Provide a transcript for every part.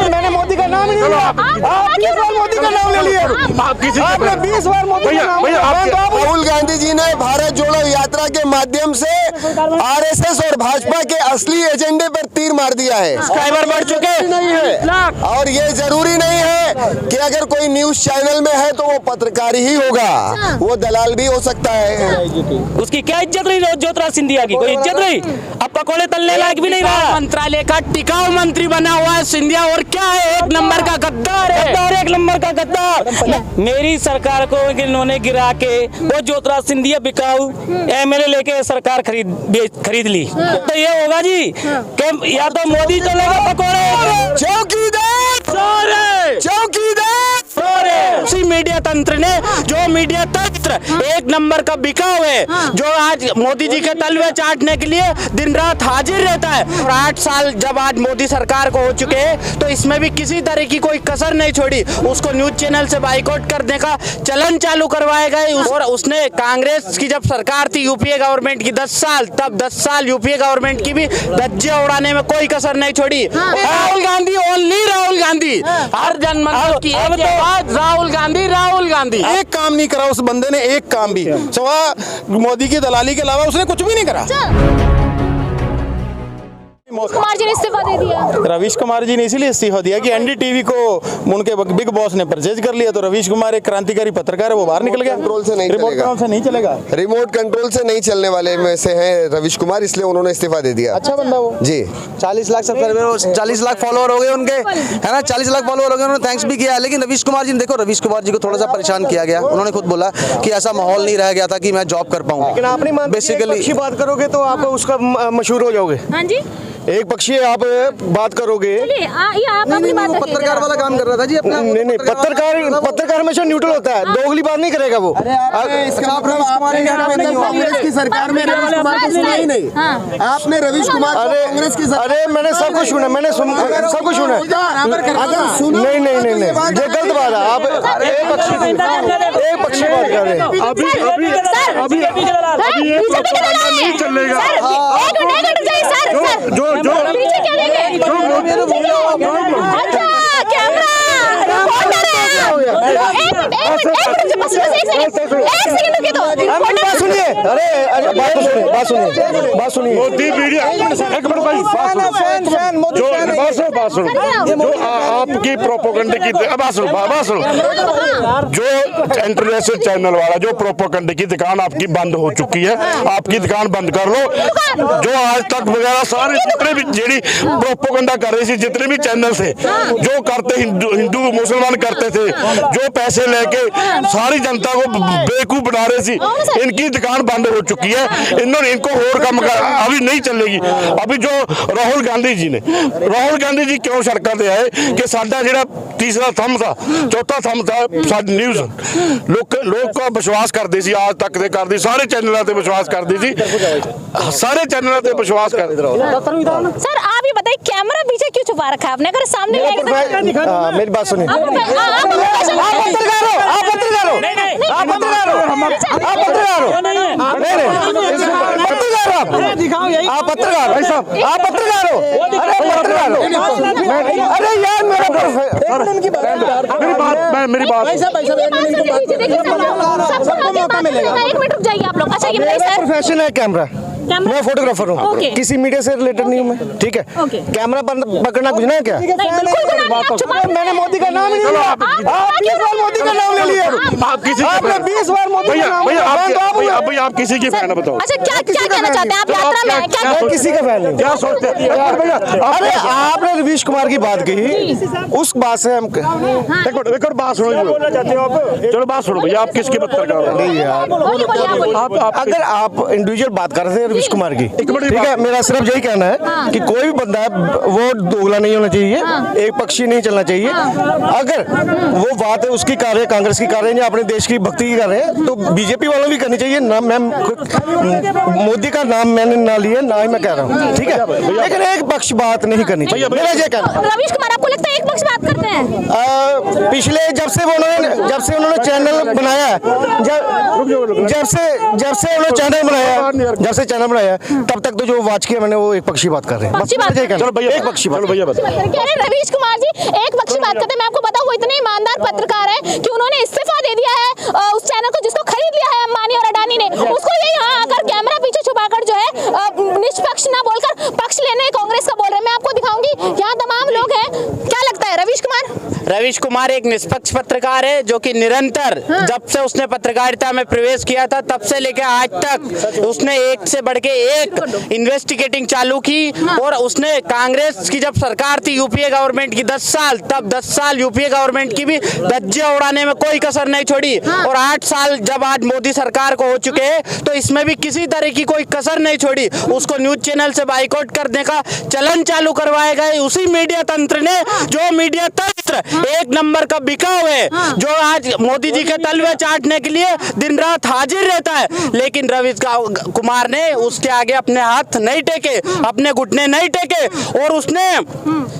मैंने मोदी का नाम नहीं लिया, मोदी का नाम ले लिया आपने 20 बार मोदी का नाम। राहुल गांधी जी ने भारत जोड़ो यात्रा के माध्यम से आरएसएस और भाजपा के असली एजेंडे पर तीर मार दिया है। सब्सक्राइबर बढ़ चुके नहीं है और ये जरूरी नहीं है कि अगर कोई न्यूज चैनल में है तो वो पत्रकार ही होगा, वो दलाल भी हो सकता है। उसकी क्या इज्जत रही ज्योतिराज सिंधिया की? कोई इज्जत रही? अब पकौड़े तलने लायक भी नहीं रहा। मंत्रालय का टिकाऊ मंत्री बना हुआ है सिंधिया, और क्या है, एक नंबर का गद्दार है, एक नंबर का गद्दार। मेरी सरकार को इन्होंने गिरा के वो ज्योतिराज सिंधिया बिकाऊ एमएलए लेके सरकार खरीद ली। तो ये होगा जी कि या तो मोदी चलेगा पकौड़े। चौकीदार उसी मीडिया तंत्र ने, जो मीडिया तंत्र एक नंबर का बिकाऊ है, जो आज मोदी जी के तलवे चाटने के लिए दिन रात हाजिर रहता है। और 8 साल जब आज मोदी सरकार को हो चुके हैं तो इसमें भी किसी तरह की कोई कसर नहीं छोड़ी। उसको न्यूज चैनल से बाइकआउट करने का चलन चालू करवाए गए। और उसने कांग्रेस की जब सरकार थी यूपीए गवर्नमेंट की 10 साल, तब 10 साल यूपीए गवर्नमेंट की भी धज्जे उड़ाने में कोई कसर नहीं छोड़ी। राहुल गांधी, ओनली राहुल गांधी, हर जनमत की राहुल गांधी, राहुल गांधी। एक काम नहीं करा उस बंदे ने, एक काम भी, सवा मोदी की दलाली के अलावा उसने कुछ भी नहीं करा। कुमार जी ने इस्तीफा दे दिया। रवीश कुमार जी ने इसीलिए इस्तीफा दिया कि एनडीटीवी को उनके बिग बॉस ने परचेज कर लिया, तो रवीश कुमार एक क्रांतिकारी पत्रकार है, वो बाहर निकल गया। कंट्रोल से नहीं चलेगा, रिमोट कंट्रोल से नहीं चलने वाले में से हैं रवीश कुमार, इसलिए उन्होंने इस्तीफा दे दिया। अच्छा बंदा वो जी। 40 लाख सब्सक्राइबर, 40 लाख फॉलोअर हो गए उनके, है ना, 40 लाख फॉलोअर हो गए, उन्होंने थैंक्स भी किया। लेकिन रवीश कुमार जी ने देखो, रवीश कुमार जी को थोड़ा सा परेशान किया गया। उन्होंने खुद बोला कि ऐसा माहौल नहीं रह गया था कि मैं जॉब कर पाऊँ। लेकिन आपने बेसिकली अच्छी बात करोगे तो आप उसका मशहूर हो जाओगे। हाँ जी, एक पक्षी आप बात करोगे, पत्रकार वाला काम कर रहा था जी अपना। नहीं, पत्रकार हमेशा न्यूट्रल होता है, दोगली बात नहीं करेगा वो। कांग्रेस की सरकार में रवीश कुमार को सुना ही नहीं। आपने रवीश कुमार कांग्रेस की, अरे मैंने सब कुछ सुना, सब कुछ सुना। नहीं, ये गलत बात है। आप एक पक्षी बात कर रहे हैं। अभी नहीं चलेगा। पीछे क्या देंगे? अच्छा, कैमरा सुनिए, बात सुनिए। मोदी मीडिया, एक मिनट भाई, जो आपकी प्रोपोगंडे की बात सुनो, जो इंटरनेशनल चैनल वाला जो प्रोपोगंडे की दुकान आपकी बंद हो चुकी है, आपकी दुकान बंद कर लो। जो आज तक वगैरह सारे जितने भी जेडी प्रोपोगंडा कर रही थी, जितने भी चैनल थे जो करते हिंदू मुसलमान करते थे, जो पैसे लेके सारी जनता को बेवकूफ बना रहे थे, इनकी दुकान बंद हो चुकी है। इनको और काम अभी नहीं चलेगी। अभी जो राहुल गांधी जी क्यों सड़कों पे आए कि साडा जिहड़ा तीसरा थंब था, चौथा थंब था साडी न्यूज़, लोग का विश्वास करते सी, आज तक दे करदी, सारे चैनलों पे विश्वास करती सी, सारे चैनलों पे विश्वास करते रहो। सर आप ये बताइए, कैमरा पीछे क्यों छुपा रखा है आपने? अगर सामने मेरी बात सुनिए, आप पत्रकार हो। अरे यार मेरी बात एक मिनट रुक जाइए आप लोग। अच्छा ये बताइए सर, प्रोफेशन है कैमरा, मैं फोटोग्राफर हूँ, किसी मीडिया से रिलेटेड नहीं हूँ मैं, ठीक है। कैमरा पकड़ना कुछ ना क्या? मैंने मोदी का नाम नहीं लिया, आप मोदी का नाम ले लिया। आपने 20 बार मोदी का नाम। भाई आप किसी की फैन बताओ। अच्छा क्या कहना चाहते हैं आप यात्रा में? क्या किसी का फैन नहीं, क्या सोचते हैं? अरे आपने रवीश कुमार की बात कही, उस बात से हम एक और बात सुनो, चलो बात सुनो भैया, आप किसके पत्रकार हो? नहीं यार, अगर आप इंडिविजुअल बात कर रहे हैं रवीश कुमार की। ठीक है, मेरा सिर्फ यही कहना है कि कोई भी बंदा है वो दोगला नहीं होना चाहिए, एक पक्षी नहीं चलना चाहिए। अगर वो बात है उसकी कर रहे हैं, कांग्रेस की कर रहे हैं या अपने देश की भक्ति की कर रहे हैं, तो बीजेपी वालों भी करनी चाहिए ना। मैं मोदी का नाम मैंने ना लिया, ना ही मैं कह रहा हूँ, ठीक है, लेकिन एक पक्ष बात नहीं करनी चाहिए, मेरा ये कहना है। रवीश कुमार आपको लगता है एक पक्ष बात करते हैं? पिछले जब से उन्होंने चैनल बनाया, जब से उन्होंने चैनल बनाया तब तक तो जो वाच किया मैंने वो एक पक्षी बात कर रहे हैं। चलो भैया, एक पक्षी बात। चलो भैया बताओ। कह रहे हैं रवीश कुमार जी एक पक्षी बात करते हैं। मैं आपको बताऊं वो इतने ईमानदार पत्रकार हैं कि उन्होंने इस्तीफा दे दिया है उस चैनल को जिसको खरीद लिया है अंबानी और अडानी ने। उसको ये यहाँ आकर कैमरा पीछे छुपाकर जो है निष्पक्ष ना बोलकर पक्ष लेने कांग्रेस का बोल रहे हैं। मैं आपको दिखाऊंगी यहाँ तमाम लोग हैं। क्या लगता है रवीश कुमार? रवीश कुमार एक निष्पक्ष पत्रकार है जो कि निरंतर जब से उसने पत्रकारिता में प्रवेश किया था तब से लेकर आज तक उसने एक से बढ़ के एक इन्वेस्टिगेटिंग चालू की। और उसने कांग्रेस की जब सरकार थी यूपीए गवर्नमेंट की 10 साल, तब 10 साल यूपीए गवर्नमेंट की भी धज्जियां उड़ाने में कोई कसर नहीं छोड़ी। और 8 साल जब आज मोदी सरकार को हो चुके हैं तो इसमें भी किसी तरह की कोई कसर नहीं छोड़ी। उसको न्यूज चैनल से बाइकआउट करने का चलन चालू करवाया गया उसी मीडिया तंत्र ने, जो मीडिया तंत्र एक नंबर का बिकाऊ है, जो आज मोदी जी के तलवे चाटने के लिए दिन रात हाजिर रहता है। लेकिन रवीश कुमार ने उसके आगे अपने हाथ नहीं टेके, अपने घुटने नहीं टेके और उसने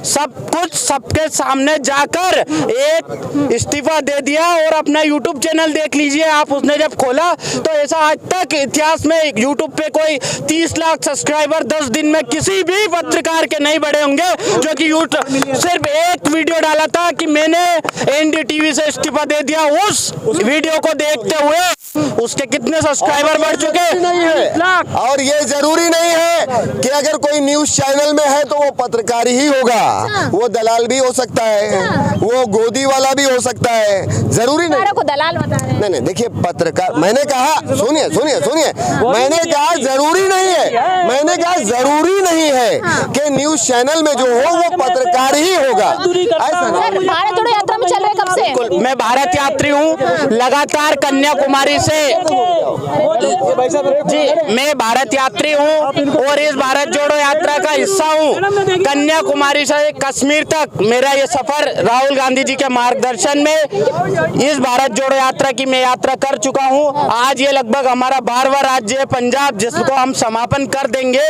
सब कुछ सबके सामने जाकर एक इस्तीफा दे दिया। और अपना यूट्यूब चैनल देख लीजिए आप, उसने जब खोला तो ऐसा आज तक इतिहास में यूट्यूब पे कोई 30 लाख सब्सक्राइबर 10 दिन में किसी भी पत्रकार के नहीं बढ़े होंगे, जो कि यूट्यूब सिर्फ एक वीडियो डाला था कि मैंने एनडीटीवी से इस्तीफा दे दिया। उस वीडियो को देखते हुए उसके कितने सब्सक्राइबर बढ़ चुके हैं। और ये जरूरी नहीं है कि अगर कोई न्यूज चैनल में है तो वो पत्रकार ही होगा, वो दलाल भी हो सकता है, वो गोदी वाला भी हो सकता है, जरूरी नहीं को दलाल बता रहे हैं। नहीं देखिए पत्रकार, मैंने कहा सुनिए, मैंने कहा जरूरी नहीं है, मैंने कहा जरूरी नहीं है कि न्यूज चैनल में जो हो वो पत्रकार ही होगा। ऐसा नहीं। भारत जोड़ो यात्रा में चल रहे कब से? मैं भारत यात्री हूँ, लगातार कन्याकुमारी से जी मैं भारत यात्री हूँ और इस भारत जोड़ो यात्रा का हिस्सा हूँ। कन्याकुमारी से कश्मीर तक मेरा ये सफर राहुल गांधी जी के मार्गदर्शन में इस भारत जोड़ो यात्रा की मैं यात्रा कर चुका हूँ। आज ये लगभग हमारा 12वां राज्य है पंजाब, जिसको हम समापन कर देंगे।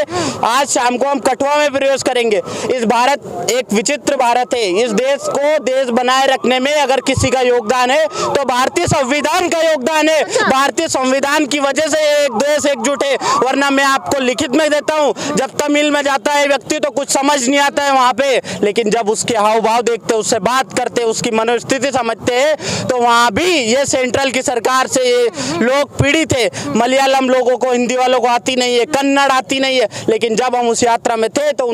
आज शाम को हम कठुआ में प्रवेश करेंगे। इस भारत एक विचित्र भारत है। इस देश को देश बनाए रखने में अगर किसी का योगदान है तो भारतीय संविधान का योगदान है। भारतीय संविधान की वजह से एक देश एकजुट है, वरना मैं आपको लिखित में देता हूँ, जब तमिल में जाता है व्यक्ति तो कुछ समझ नहीं आता है वहाँ पे, लेकिन जब उसके हाव भाव देखते, उससे बात करते, उसकी मनोस्थिति समझते हैं तो वहाँ भी ये सेंट्रल की सरकार से ये लोग पीड़ित है। मलयालम लोगों को, हिंदी वालों को आती नहीं है, कन्नड़ आती नहीं है, लेकिन जब हम उस यात्रा में थे तो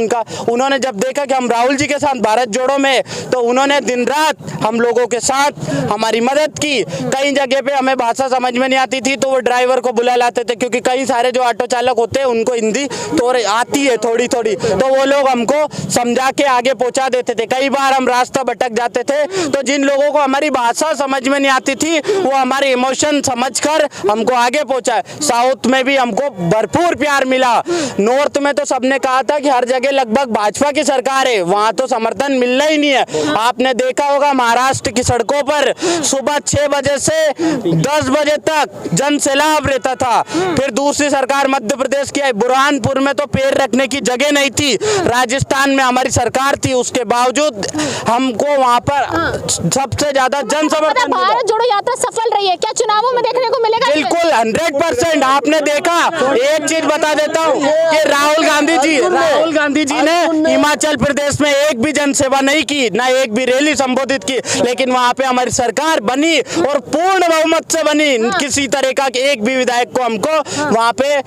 उन्होंने जब देखा कि हम राहुल जी के साथ भारत जोड़ो में, तो उन्होंने दिन रात हम लोगों के साथ हमारी मदद की। कई जगह पे हमें भाषा समझ में नहीं आती थी तो वो ड्राइवर को बुला लाते थे, क्योंकि कई सारे जो ऑटो चालक होते हैं उनको हिंदी तो आती है थोड़ी थोड़ी, तो वो लोग हमको समझा के आगे पहुंचा देते थे। कई बार हम रास्ता भटक जाते थे तो जिन लोगों को हमारी भाषा समझ में नहीं आती थी वो हमारे इमोशन समझकर हमको आगे पहुंचाए। साउथ में भी हमको भरपूर प्यार मिला। नॉर्थ में तो सबने कहा था कि हर जगह लगभग भाजपा की सरकार है, वहां तो समर्थन मिलना ही नहीं है। आपने देखा होगा महाराष्ट्र की सड़कों पर सुबह 6 बजे से 10 बजे तक जन सैलाब रहता था। फिर दूसरी सरकार मध्य प्रदेश की आई, बुरहानपुर में तो पैर रखने की जगह नहीं थी। राजस्थान में हमारी सरकार थी, उसके बावजूद हमको वहां पर सबसे ज्यादा जन समर्थन मिला। भारत जोड़ो यात्रा सफल रही है, क्या चुनावों में देखने को मिलेगा? बिल्कुल 100%। आपने देखा, एक चीज बता देता हूँ कि राहुल गांधी जी ने हिमाचल प्रदेश में एक भी जनसेवा नहीं की, ना एक भी रैली संबोधित की, लेकिन वहाँ पे हमारी सरकार बनी और पूर्ण बहुमत से बनी। किसी तरह का एक भी विधायक को हमको वहाँ पे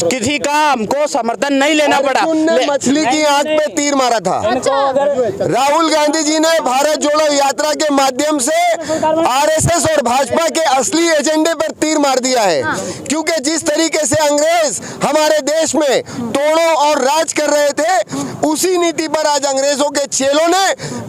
किसी का हमको समर्थन नहीं लेना पड़ा। मछली की आंख पे तीर मारा था। राहुल गांधी जी ने भारत जोड़ो यात्रा के माध्यम से आरएसएस और भाजपा के असली एजेंडे पर तीर मार दिया है, क्योंकि जिस तरीके से अंग्रेज हमारे देश में तोड़ो और राज कर रहे थे, उसी नीति पर आज अंग्रेजों के चेलों ने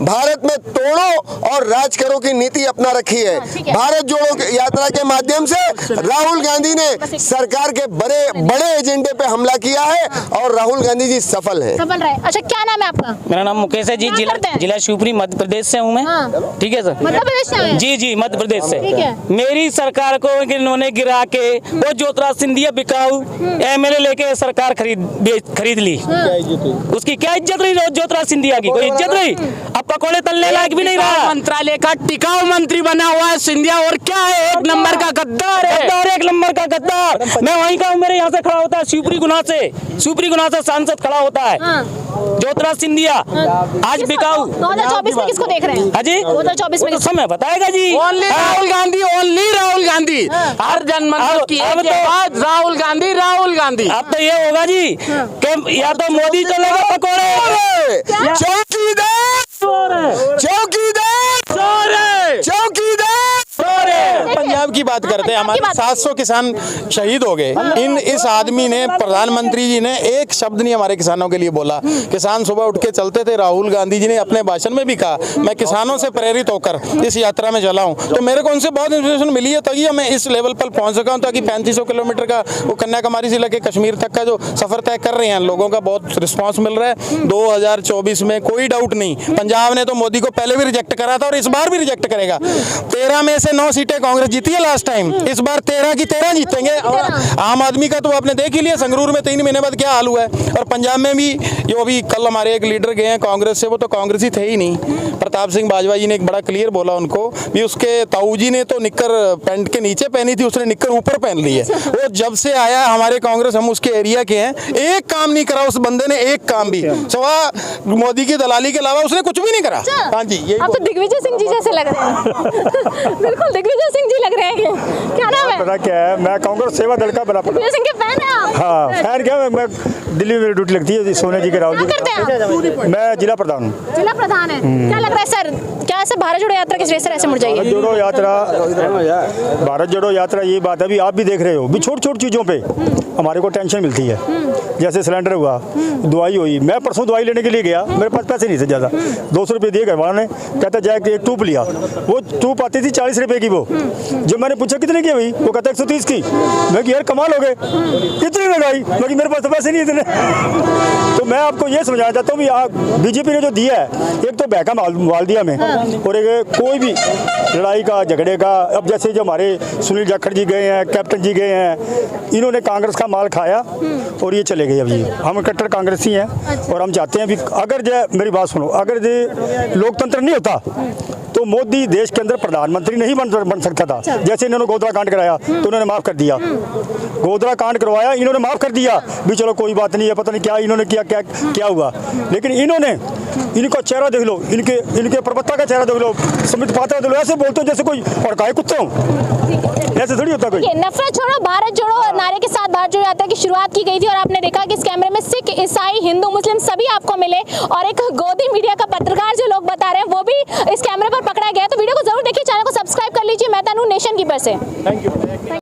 भारत में तोड़ो और राज करो की नीति अपना रखी है। भारत जोड़ो यात्रा के माध्यम से राहुल गांधी ने सरकार के बड़े एजेंडे पे हमला किया है और राहुल गांधी जी सफल है। सफल रहे। अच्छा, क्या नाम है आपका? मेरा नाम मुकेश है जी, क्या करते हैं? जिला शिवपुरी मध्य प्रदेश से हूँ मैं। हाँ। ठीक है सर। मध्य प्रदेश से हैं? जी जी, मध्य प्रदेश से। ठीक है। मेरी सरकार को इन्होंने गिरा के वो ज्योतिराज सिंधिया बिकाऊ एमएलए लेके सरकार खरीद ली। उसकी क्या इज्जत रही ज्योतिराज सिंधिया की? कोई इज्जत रही? अब पकौड़े तलने लायक भी नहीं रहा। मंत्रालय का टिकाऊ मंत्री बना हुआ है सिंधिया, और क्या है, एक नंबर का गद्दार है। गद्दार, एक नंबर का गद्दार। मैं वहीं का हूँ, मेरे यहाँ से खड़ा होता है शिवपुरी गुना से सांसद खड़ा होता है ज्योतिराज सिंधिया। आज बिकाऊ 2024 में किसको देख रहे हैं? हाजी 2024 में समय बताएगा जी। Only Rahul Gandhi, only Rahul Gandhi. हर जनमत की अब तो राहुल गांधी, राहुल गांधी। अब तो ये होगा जी कि या तो मोदी चलेगा पकौड़े। पंजाब की बात करते हैं, हमारे 700 किसान शहीद हो गए। इस आदमी ने, प्रधानमंत्री जी ने एक शब्द नहीं हमारे किसानों के लिए बोला। किसान सुबह उठ के चलते थे। राहुल गांधी जी ने अपने भाषण में भी कहा, मैं किसानों से प्रेरित होकर इस यात्रा में चला हूँ। तो मेरे को उनसे बहुत इंस्पिरेशन मिली है, तभी मैं इस लेवल पर पहुँच सका हूँ। ताकि 3500 किलोमीटर का वो कन्याकुमारी से लेकर कश्मीर तक का जो सफर तय कर रहे हैं, लोगों का बहुत रिस्पॉन्स मिल रहा है। 2024 में कोई डाउट नहीं, पंजाब ने तो मोदी को पहले भी रिजेक्ट करा था और इस बार भी रिजेक्ट करेगा। 13 में से 9 सीटें कांग्रेस जीती है लास्ट टाइम, इस बार 13 की 13 जीतेंगे। और आम आदमी का तो आपने देख ही लिया संगरूर में 3 महीने बाद क्या हाल हुआ है। और पंजाब में भी जो अभी कल हमारे एक लीडर गए हैं कांग्रेस से, वो तो कांग्रेस ही थे ही नहीं। प्रताप सिंह बाजवा जी ने एक बड़ा क्लियर बोला उनको भी, उसके ताऊ जी ने तो निक्कर पैंट के नीचे पहनी थी, उसने निक्कर ऊपर पहन ली है। वो जब से आया हमारे कांग्रेस, हम उसके एरिया के हैं, एक काम नहीं करा उस बंदे ने, एक काम भी, सवा मोदी की दलाली के अलावा उसने कुछ भी नहीं करा। हाँ जी, ये आप तो दिग्विजय सिंह जी जैसे लग रहे हैं। बिल्कुल दिग्विजय सिंह जी लग रहे हैं। क्या नाम है? पता क्या है, मैं कांग्रेस सेवा दल का बना। दिग्विजय सिंह के फैन हैं आप? हाँ, फैन क्या, मैं दिल्ली में मेरी ड्यूटी लगती है सोने जी के राहुल जी। क्या करते हैं आप? मैं जिला प्रधान हूँ। जिला प्रधान है। क्या लग रहा है सर, क्या ऐसे भारत जोड़ो यात्रा किस वजह से ऐसे मुड़ जाएगी? भारत जोड़ो यात्रा ये बात है, अभी आप भी देख रहे हो भी छोटी छोटी चीज़ों पे हमारे को टेंशन मिलती है। जैसे सिलेंडर हुआ, दवाई हुई, मैं परसों दवाई लेने के लिए गया, मेरे पास पैसे नहीं थे ज़्यादा, 200 रुपये दिए घर वालों ने, कहता जाए एक ट्यूब लिया, वो ट्यूब आती थी 40 रुपये की। वो जब मैंने पूछा कितने की हुई, वो कहता 130 की। मैं कि यार कमाल हो गए, इतनी महंगाई, मैं मेरे पास तो पैसे नहीं इतने। तो मैं आपको ये समझाना चाहता हूँ भी बीजेपी ने जो दिया है, एक तो बहका माल दिया हमें, और एक कोई भी लड़ाई का झगड़े का, अब जैसे जो हमारे सुनील जाखड़ जी गए हैं, कैप्टन जी गए हैं, इन्होंने कांग्रेस का माल खाया और ये चले गए। अब ये हम कट्टर कांग्रेसी हैं और हम चाहते हैं भी अगर जो मेरी बात सुनो, अगर जो लोकतंत्र नहीं होता तो मोदी देश के अंदर प्रधानमंत्री नहीं बन सकता था। जैसे इन्होंने गोधरा कांड कराया तो उन्होंने माफ़ कर दिया, गोधरा कांड करवाया इन्होंने माफ़ कर दिया भी चलो कोई बात नहीं है, पता नहीं क्या इन्होंने किया, क्या हुआ। लेकिन इन्होंने, इनका चेहरा देख लो, इनके प्रवक्ता का चेहरा देख लो, समित पात्रा देख लो, ऐसे बोलते हो जैसे कोई और काय कुत्ता हूँ, ऐसे थोड़ी होता कोई। नफरत छोड़ो भारत जोड़ो नारे के साथ भारत जोड़ो यात्रा की शुरुआत की गई थी और आपने देखा कि इस कैमरे में सिख, ईसाई, हिंदू, मुस्लिम सभी आपको मिले और एक गोदी मीडिया का पत्रकार जो लोग बता रहे हैं वो भी इस कैमरे पर पकड़ा गया। तो वीडियो को जरूर देखिए, चैनल को सब्सक्राइब कर लीजिए। मैं तनु नेशन कीपर से। Thank you.